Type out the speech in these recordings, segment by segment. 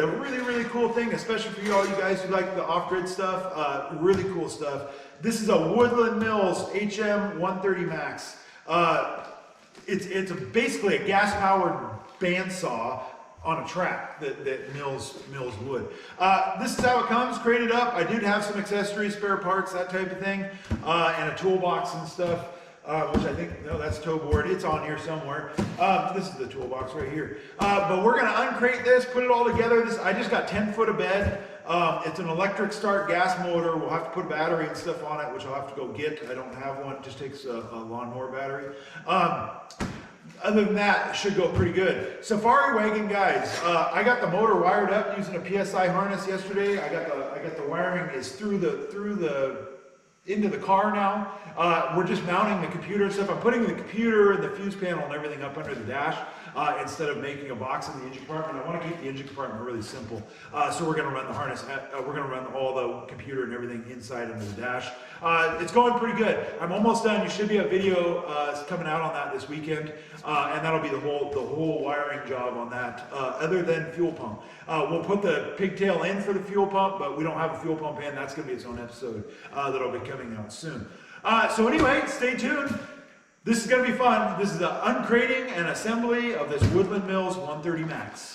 a really, really cool thing, especially for all you guys who like the off-grid stuff. Really cool stuff. This is a Woodland Mills HM130MAX. It's basically a gas-powered bandsaw on a track that mills wood. This is how it comes, crated up. I did have some accessories, spare parts, that type of thing, and a toolbox and stuff, which I think, no, that's tow board. It's on here somewhere. This is the toolbox right here. But we're gonna uncrate this, put it all together. I just got 10 foot of bed. It's an electric start gas motor. We'll have to put a battery and stuff on it, which I'll have to go get. I don't have one. It just takes a lawnmower battery. Other than that, it should go pretty good. Safari wagon, guys. I got the motor wired up using a PSI harness yesterday. I got the wiring is through the into the car now. We're just mounting the computer and stuff. I'm putting the computer and the fuse panel and everything up under the dash instead of making a box in the engine compartment. I want to keep the engine compartment really simple. So we're going to run the harness, we're going to run all the computer and everything inside under the dash. It's going pretty good. I'm almost done. You should be a video coming out on that this weekend. And that'll be the whole wiring job on that, other than fuel pump. We'll put the pigtail in for the fuel pump, but we don't have a fuel pump in. That's going to be its own episode that'll be coming out soon. So anyway, stay tuned. This is going to be fun. This is the uncrating and assembly of this Woodland Mills 130MAX.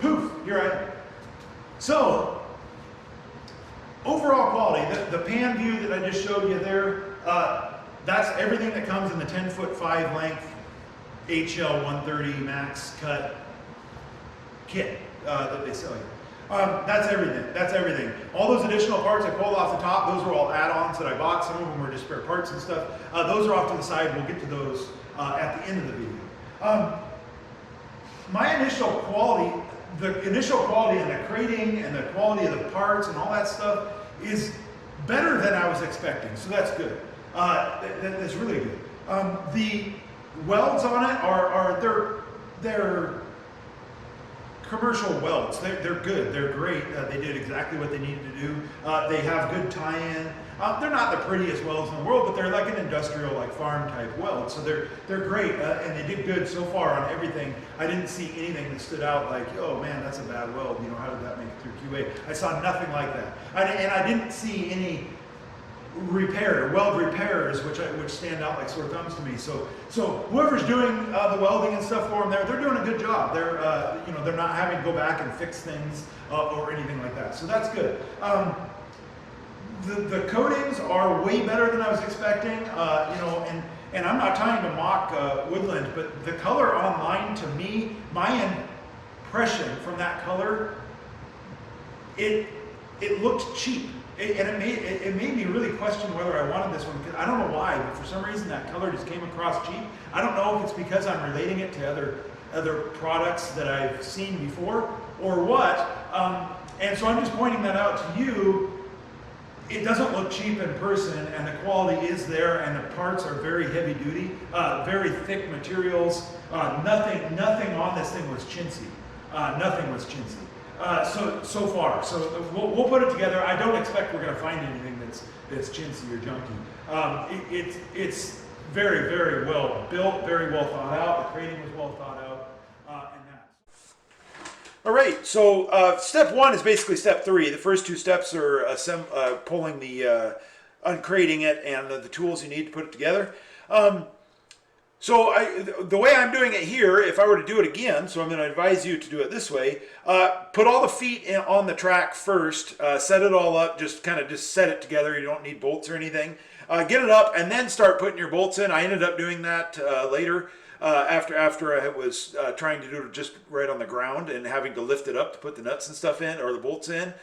Poof, you're right. So, overall quality, the pan view that I just showed you there, that's everything that comes in the 10'5" length HL130MAX cut kit that they sell you. That's everything. That's everything. All those additional parts I pulled off the top, those were all add-ons that I bought. Some of them were just spare parts and stuff. Those are off to the side. We'll get to those at the end of the video. My initial quality, the initial quality and the crating and the quality of the parts and all that stuff is better than I was expecting. So that's good. That's really good. The welds on it they're commercial welds. They're good. They're great. They did exactly what they needed to do. They have good tie-in. They're not the prettiest welds in the world, but they're like an industrial, like farm type weld. So they're great, and they did good so far on everything. I didn't see anything that stood out like, oh man, that's a bad weld. You know, how did that make it through QA? I saw nothing like that, and I didn't see any weld repairs, which stand out like sore thumbs to me. So whoever's doing the welding and stuff for them, they're doing a good job. They're not having to go back and fix things or anything like that. So that's good. The coatings are way better than I was expecting. And I'm not trying to mock Woodland, but the color online, to me, my impression from that color, it looked cheap. It made me really question whether I wanted this one, because I don't know why, but for some reason that color just came across cheap. I don't know if it's because I'm relating it to other products that I've seen before or what. And so I'm just pointing that out to you. It doesn't look cheap in person, and the quality is there, and the parts are very heavy duty, very thick materials. Nothing on this thing was chintzy. Nothing was chintzy. So far. So we'll put it together. I don't expect we're going to find anything that's chintzy or junky. It's very, very well built, very well thought out. The crating was well thought out. All right, so step one is basically step three. The first two steps are pulling the, uncrating it, and the tools you need to put it together. The way I'm doing it here, if I were to do it again, so I'm going to advise you to do it this way, put all the feet on the track first, set it all up, just set it together. You don't need bolts or anything. Get it up, and then start putting your bolts in. I ended up doing that later. After I was trying to do it just right on the ground and having to lift it up to put the nuts and stuff in, or the bolts in.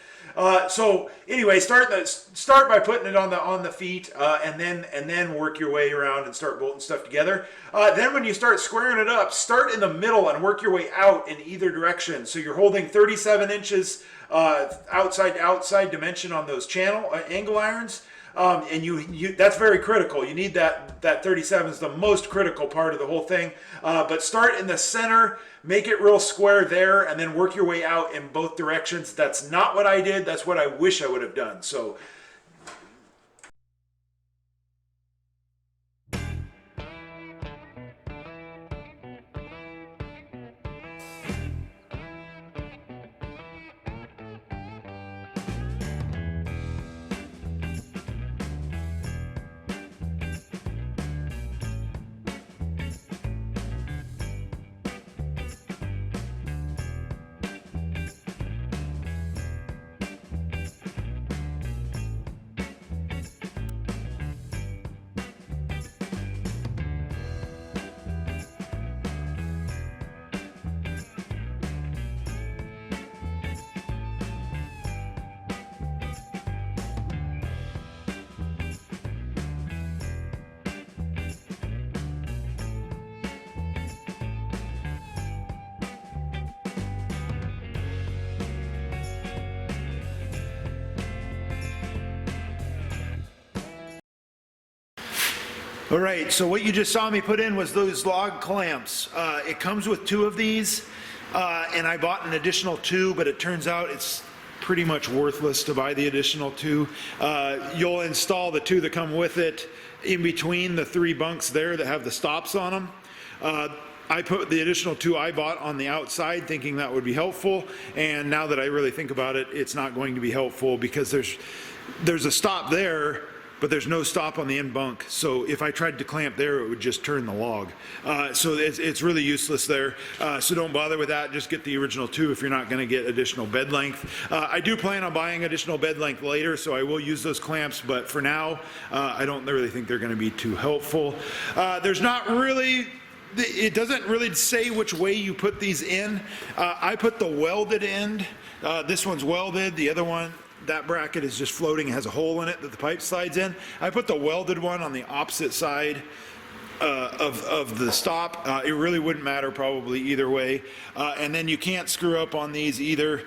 So anyway, start by putting it on the feet, and then work your way around and start bolting stuff together. Then when you start squaring it up, start in the middle and work your way out in either direction. So you're holding 37 inches outside dimension on those channel angle irons. And that's very critical. You need that 37 is the most critical part of the whole thing. But start in the center, make it real square there, and then work your way out in both directions. That's not what I did. That's what I wish I would have done. So all right, so what you just saw me put in was those log clamps. It comes with 2 of these, and I bought an additional 2, but it turns out it's pretty much worthless to buy the additional 2. You'll install the 2 that come with it in between the 3 bunks there that have the stops on them. I put the additional 2 I bought on the outside thinking that would be helpful, and now that I really think about it, it's not going to be helpful because there's a stop there, but there's no stop on the end bunk. So if I tried to clamp there, it would just turn the log. So it's really useless there. So don't bother with that. Just get the original 2 if you're not gonna get additional bed length. I do plan on buying additional bed length later, so I will use those clamps, but for now, I don't really think they're gonna be too helpful. There's not really, it doesn't really say which way you put these in. I put the welded end. This one's welded, the other one, that bracket is just floating, it has a hole in it that the pipe slides in. I put the welded one on the opposite side of the stop. It really wouldn't matter probably either way. And then you can't screw up on these either.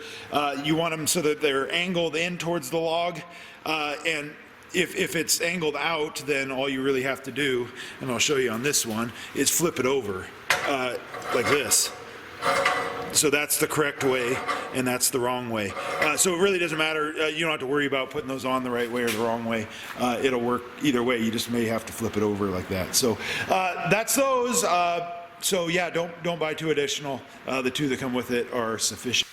You want them so that they're angled in towards the log. And if it's angled out, then all you really have to do, and I'll show you on this one, is flip it over like this. So that's the correct way, and that's the wrong way. So it really doesn't matter. You don't have to worry about putting those on the right way or the wrong way. It'll work either way. You just may have to flip it over like that. So that's those. So yeah, don't buy 2 additional. The 2 that come with it are sufficient.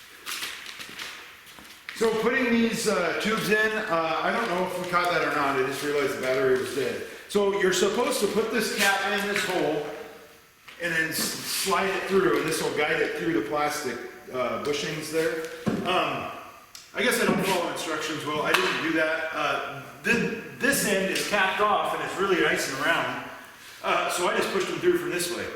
So putting these tubes in, I don't know if we caught that or not. I just realized the battery was dead. So you're supposed to put this cap in this hole and then slide it through, and this will guide it through the plastic bushings there. I guess I don't follow instructions well. I didn't do that. This end is capped off and it's really nice and round. So I just pushed them through from this way.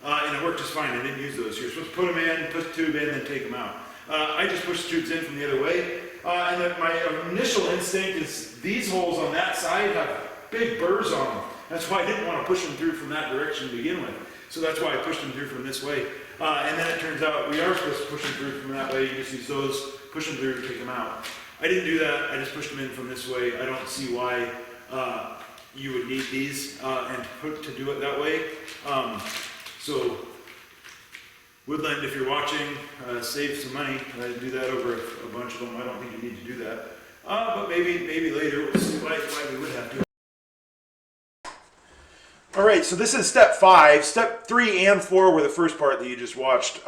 And it worked just fine. I didn't use those. You're supposed to put them in, put the tube in, then take them out. I just pushed the tubes in from the other way. And then my initial instinct is these holes on that side have big burrs on them. That's why I didn't want to push them through from that direction to begin with. So that's why I pushed them through from this way. And then it turns out we are supposed to push them through from that way. You just use those, push them through, take them out. I didn't do that. I just pushed them in from this way. I don't see why you would need these and to do it that way. So Woodland, if you're watching, save some money. Do that over a bunch of them. I don't think you need to do that. But maybe later we'll see why we would have to. All right, so this is step 5. Step 3 and 4 were the first part that you just watched.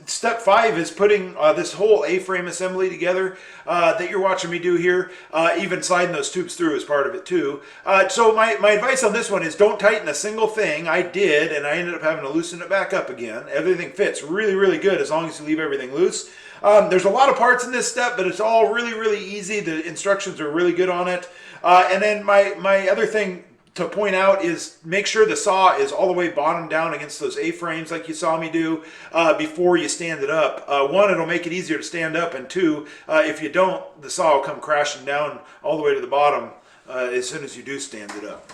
Step 5 is putting this whole A-frame assembly together that you're watching me do here, even sliding those tubes through as part of it too. So my advice on this one is don't tighten a single thing. I did, and I ended up having to loosen it back up again. Everything fits really, really good as long as you leave everything loose. There's a lot of parts in this step, but it's all really, really easy. The instructions are really good on it. And then my other thing to point out is make sure the saw is all the way bottom down against those A-frames like you saw me do before you stand it up. 1, it'll make it easier to stand up, and 2, if you don't, the saw will come crashing down all the way to the bottom as soon as you do stand it up.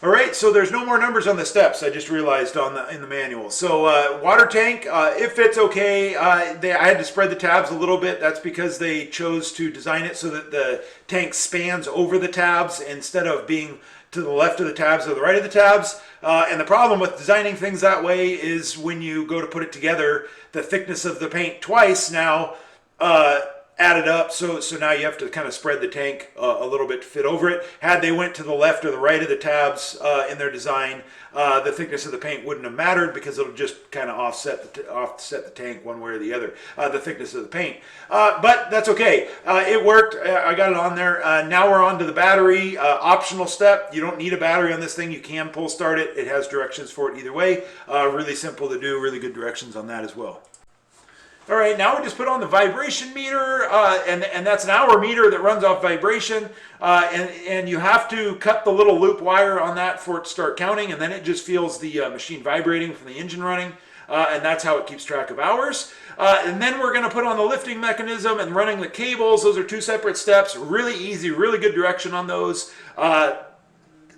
All right, so there's no more numbers on the steps. I just realized in the manual. So water tank, it fits okay. I had to spread the tabs a little bit. That's because they chose to design it so that the tank spans over the tabs instead of being to the left of the tabs or the right of the tabs. And the problem with designing things that way is when you go to put it together, the thickness of the paint twice now added up, so now you have to kind of spread the tank a little bit to fit over it. Had they went to the left or the right of the tabs in their design, the thickness of the paint wouldn't have mattered because it'll just kind of offset the tank one way or the other, the thickness of the paint. But that's okay. It worked. I got it on there. Now we're on to the battery. Optional step. You don't need a battery on this thing. You can pull start it. It has directions for it either way. Really simple to do. Really good directions on that as well. All right, now we just put on the vibration meter, and that's an hour meter that runs off vibration, and you have to cut the little loop wire on that for it to start counting, and then it just feels the machine vibrating from the engine running, and that's how it keeps track of hours. And then we're going to put on the lifting mechanism and running the cables. Those are two separate steps. Really easy, really good direction on those.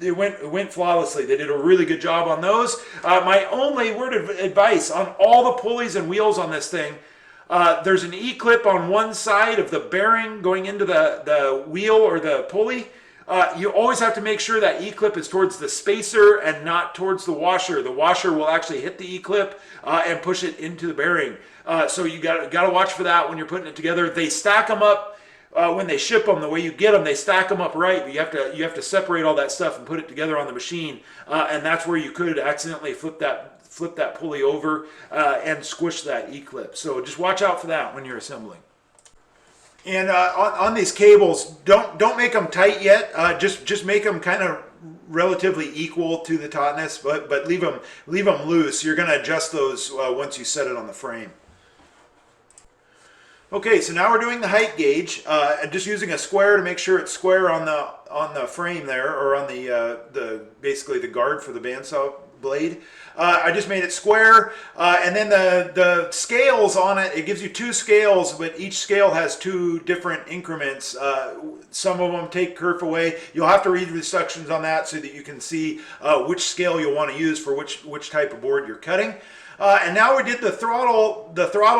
It went flawlessly. They did a really good job on those. My only word of advice on all the pulleys and wheels on this thing, there's an E-clip on one side of the bearing going into the wheel or the pulley. You always have to make sure that E-clip is towards the spacer and not towards the washer. The washer will actually hit the E-clip and push it into the bearing. So you got to watch for that when you're putting it together. They stack them up when they ship them. The way you get them, they stack them up right. But you have to separate all that stuff and put it together on the machine, and that's where you could accidentally flip that pulley over and squish that E-clip. So just watch out for that when you're assembling. And on these cables, don't make them tight yet. Just make them kind of relatively equal to the tautness, but leave them loose. You're going to adjust those once you set it on the frame. Okay, so now we're doing the height gauge. Just using a square to make sure it's square on the frame there, or on the basically the guard for the bandsaw blade. I just made it square, and then the scales on it, it gives you two scales, but each scale has two different increments. Some of them take kerf away. You'll have to read the instructions on that so that you can see which scale you'll want to use for which type of board you're cutting. And now we did the throttle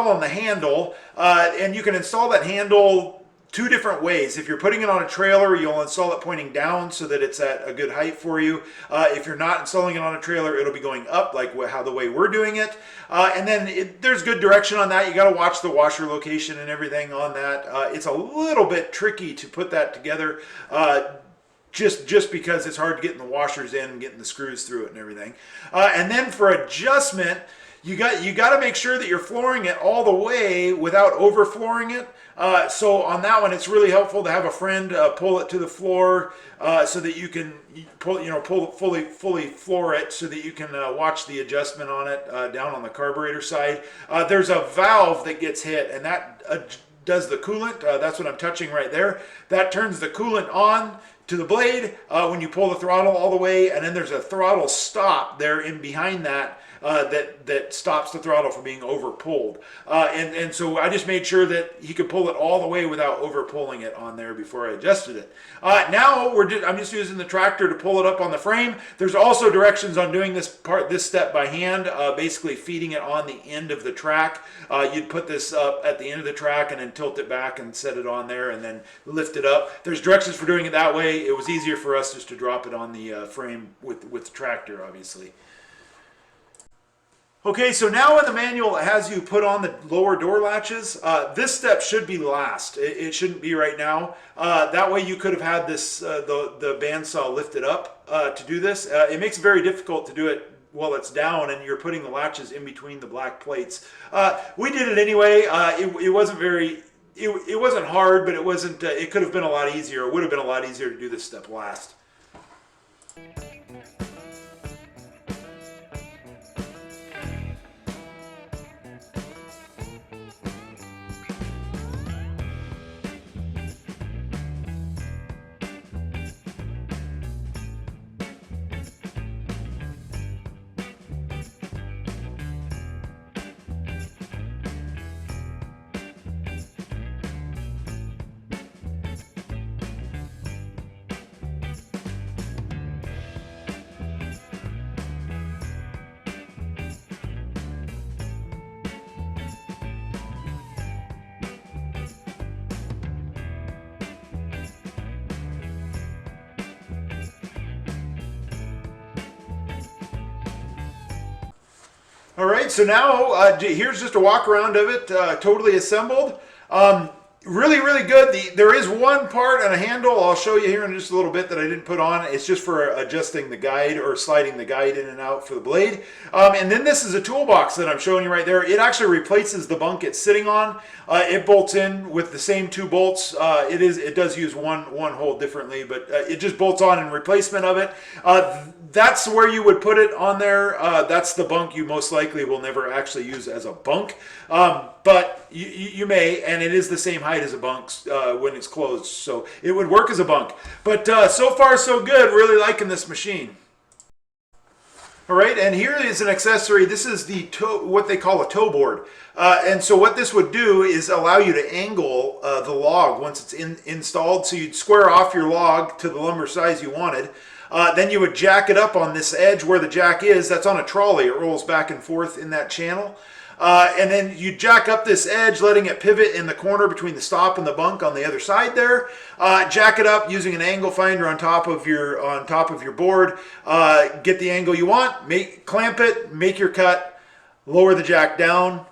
on the handle, and you can install that handle two different ways. If you're putting it on a trailer, you'll install it pointing down so that it's at a good height for you. If you're not installing it on a trailer, it'll be going up like the way we're doing it. And then there's good direction on that. You got to watch the washer location and everything on that. It's a little bit tricky to put that together. Just because it's hard getting the washers in and getting the screws through it and everything. And then for adjustment, you got to make sure that you're flooring it all the way without over flooring it. So on that one, it's really helpful to have a friend pull it to the floor so that you can fully floor it, so that you can watch the adjustment on it down on the carburetor side. There's a valve that gets hit, and that does the coolant. That's what I'm touching right there. That turns the coolant on to the blade when you pull the throttle all the way, and then there's a throttle stop there in behind that that stops the throttle from being over pulled. And so I just made sure that he could pull it all the way without over pulling it on there before I adjusted it. Now I'm just using the tractor to pull it up on the frame. There's also directions on doing this step by hand, basically feeding it on the end of the track. You'd put this up at the end of the track and then tilt it back and set it on there and then lift it up. There's directions for doing it that way. It was easier for us just to drop it on the frame with the tractor, obviously. Okay, so now in the manual it has you put on the lower door latches. This step should be last. It shouldn't be right now. That way you could have had this the bandsaw lifted up to do this. It makes it very difficult to do it while it's down and you're putting the latches in between the black plates. We did it anyway. It wasn't very... It wasn't hard, but it wasn't. It could have been a lot easier. It would have been a lot easier to do this step last. All right, so now here's just a walk around of it, totally assembled. Really, really good. There is one part and a handle I'll show you here in just a little bit that I didn't put on. It's just for adjusting the guide or sliding the guide in and out for the blade. And then this is a toolbox that I'm showing you right there. It actually replaces the bunk it's sitting on. It bolts in with the same 2 bolts. It does use one hole differently, but it just bolts on in replacement of it. That's where you would put it on there. That's the bunk you most likely will never actually use as a bunk. But you may, and it is the same height as a bunk when it's closed, so it would work as a bunk. But so far so good, really liking this machine. All right, and here is an accessory. This is the what they call a toe board. And so what this would do is allow you to angle the log once it's installed. So you'd square off your log to the lumber size you wanted. Then you would jack it up on this edge where the jack is. That's on a trolley. It rolls back and forth in that channel. And then you jack up this edge, letting it pivot in the corner between the stop and the bunk on the other side there. Jack it up using an angle finder on top of your board. Get the angle you want. Clamp it. Make your cut. Lower the jack down.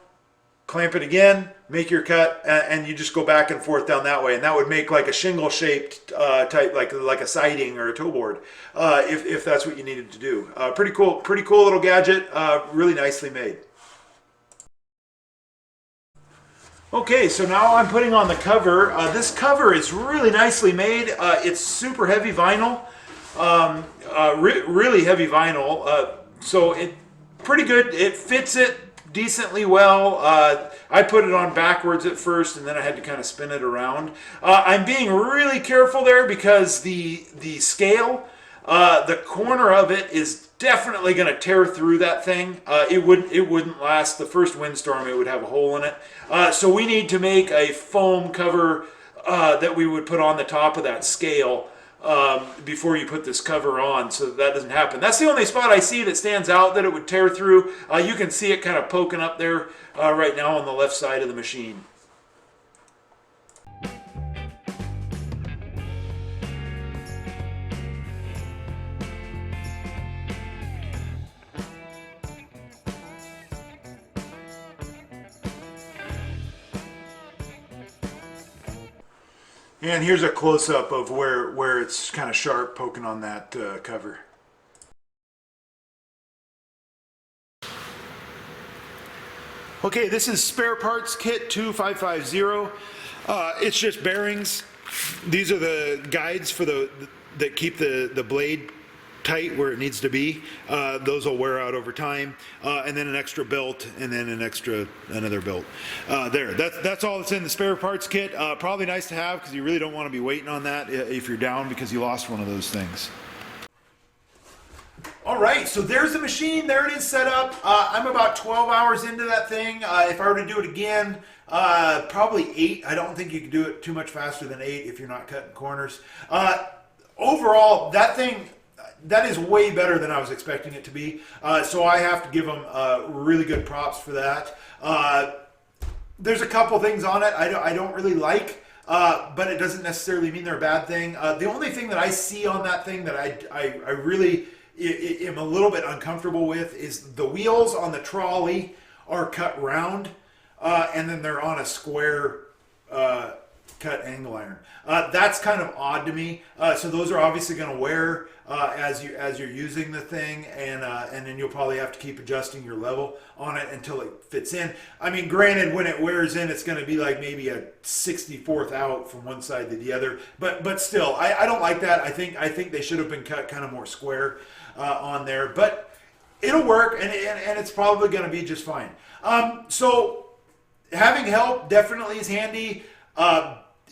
Clamp it again. Make your cut, and you just go back and forth down that way, and that would make like a shingle-shaped type, like a siding or a toe board, if that's what you needed to do. Pretty cool little gadget. Really nicely made. Okay, so now I'm putting on the cover. This cover is really nicely made. It's super heavy vinyl, really heavy vinyl. So it pretty good. It fits it decently well. I put it on backwards at first, and then I had to kind of spin it around. I'm being really careful there because the scale, the corner of it is definitely going to tear through that thing. It wouldn't last. The first windstorm, it would have a hole in it. So we need to make a foam cover that we would put on the top of that scale before you put this cover on, so that doesn't happen. That's the only spot I see that stands out that it would tear through. You can see it kind of poking up there right now on the left side of the machine. And here's a close-up of where it's kind of sharp poking on that cover. Okay, this is spare parts kit 2550. It's just bearings. These are the guides for that keep the blade tight where it needs to be. Those will wear out over time, and then an extra belt, and then another belt. That's all that's in the spare parts kit. Probably nice to have because you really don't want to be waiting on that if you're down because you lost one of those things. All right, so there's the machine. There it is set up. I'm about 12 hours into that thing. If I were to do it again, probably 8. I don't think you can do it too much faster than 8 if you're not cutting corners. Overall, that is way better than I was expecting it to be. So I have to give them really good props for that. There's a couple things on it I don't really like, but it doesn't necessarily mean they're a bad thing. The only thing that I see on that thing that I really am a little bit uncomfortable with is the wheels on the trolley are cut round, and then they're on a square cut angle iron. That's kind of odd to me. So those are obviously going to wear as you're using the thing, and then you'll probably have to keep adjusting your level on it until it fits in. I mean, granted, when it wears in, it's going to be like maybe a 64th out from one side to the other. But still, I don't like that. I think they should have been cut kind of more square on there. But it'll work, and it's probably going to be just fine. So having help definitely is handy.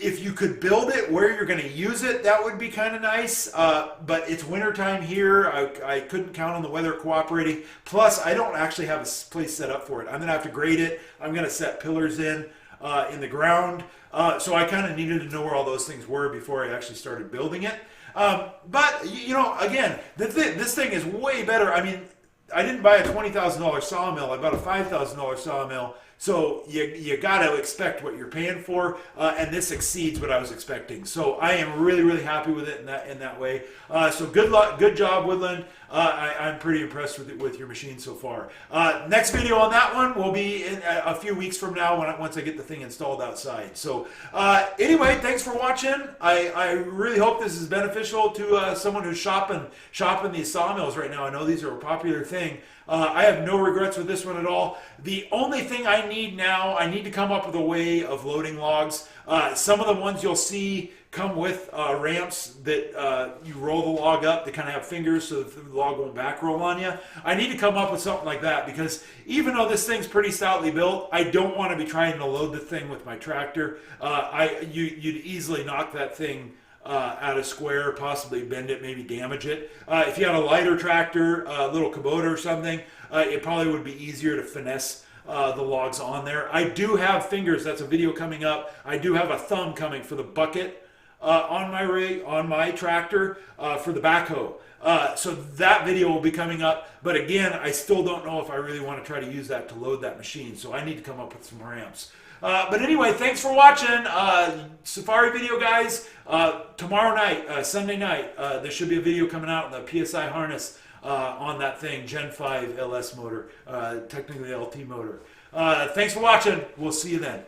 If you could build it where you're going to use it, that would be kind of nice. But it's wintertime here. I couldn't count on the weather cooperating. Plus, I don't actually have a place set up for it. I'm going to have to grade it. I'm going to set pillars in the ground. So I kind of needed to know where all those things were before I actually started building it. But, you know, again, this thing is way better. I mean, I didn't buy a $20,000 sawmill. I bought a $5,000 sawmill. So you got to expect what you're paying for, and this exceeds what I was expecting. So I am really, really happy with it in that way. So good job, Woodland. I'm pretty impressed with your machine so far. Next video on that one will be in a few weeks from now once I get the thing installed outside. So anyway, thanks for watching. I really hope this is beneficial to someone who's shopping these sawmills right now. I know these are a popular thing. I have no regrets with this one at all. The only thing I need now, I need to come up with a way of loading logs. Some of the ones you'll see come with ramps that you roll the log up. They kind of have fingers so that the log won't back roll on you. I need to come up with something like that because even though this thing's pretty stoutly built, I don't want to be trying to load the thing with my tractor. You'd easily knock that thing out of square, possibly bend it, maybe damage it. If you had a lighter tractor, a little Kubota or something, it probably would be easier to finesse the logs on there. I do have fingers. That's a video coming up. I do have a thumb coming for the bucket on my tractor for the backhoe. So that video will be coming up. But again, I still don't know if I really want to try to use that to load that machine. So I need to come up with some ramps. But anyway, thanks for watching. Safari video, guys. Tomorrow night, Sunday night, there should be a video coming out on the PSI harness on that thing, Gen 5 LS motor, technically LT motor. Thanks for watching. We'll see you then.